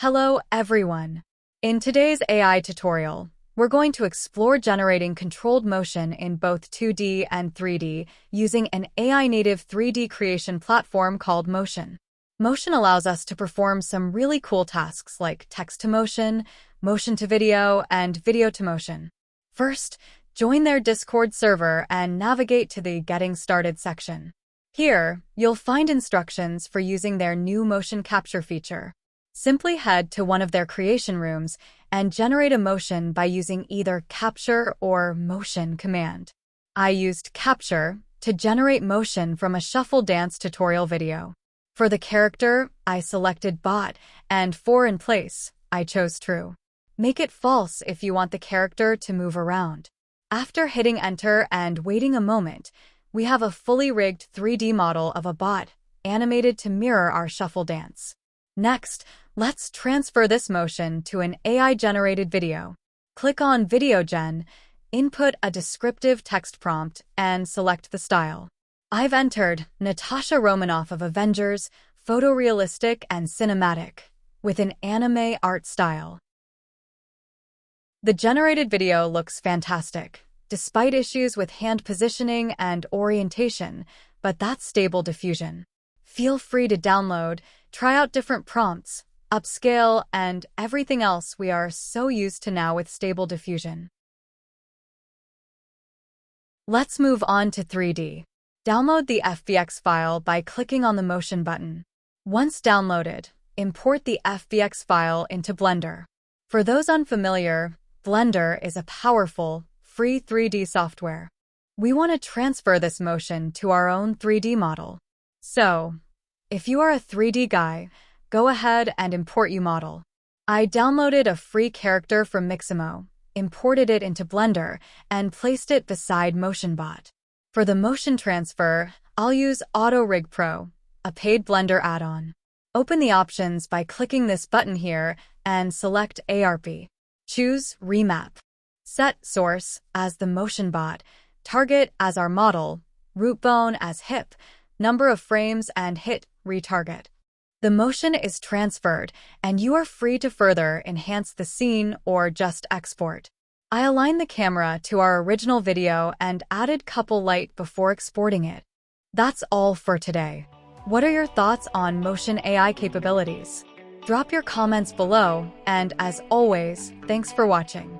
Hello, everyone. In today's AI tutorial, we're going to explore generating controlled motion in both 2D and 3D using an AI-native 3D creation platform called Motion. Motion allows us to perform some really cool tasks like text-to-motion, motion-to-video, and video-to-motion. First, join their Discord server and navigate to the Getting Started section. Here, you'll find instructions for using their new motion capture feature. Simply head to one of their creation rooms and generate a motion by using either Capture or Motion command. I used Capture to generate motion from a shuffle dance tutorial video. For the character, I selected Bot, and for in place, I chose True. Make it false if you want the character to move around. After hitting Enter and waiting a moment, we have a fully rigged 3D model of a bot, animated to mirror our shuffle dance. Next, let's transfer this motion to an AI-generated video. Click on Video Gen, input a descriptive text prompt, and select the style. I've entered Natasha Romanoff of Avengers, photorealistic and cinematic, with an anime art style. The generated video looks fantastic, despite issues with hand positioning and orientation, but that's Stable Diffusion. Feel free to download, try out different prompts, upscale, and everything else we are so used to now with Stable Diffusion. Let's move on to 3D. Download the FBX file by clicking on the Motion button. Once downloaded, import the FBX file into Blender. For those unfamiliar, Blender is a powerful, free 3D software. We want to transfer this motion to our own 3D model. So, if you are a 3D guy, go ahead and import your model. I downloaded a free character from Mixamo, imported it into Blender, and placed it beside MotionBot. For the motion transfer, I'll use AutoRig Pro, a paid Blender add-on. Open the options by clicking this button here and select ARP. Choose Remap. Set Source as the MotionBot, Target as our model, Root Bone as hip, number of frames, and hit Retarget. The motion is transferred, and you are free to further enhance the scene or just export. I aligned the camera to our original video and added couple light before exporting it. That's all for today. What are your thoughts on Motion AI capabilities? Drop your comments below, and as always, thanks for watching.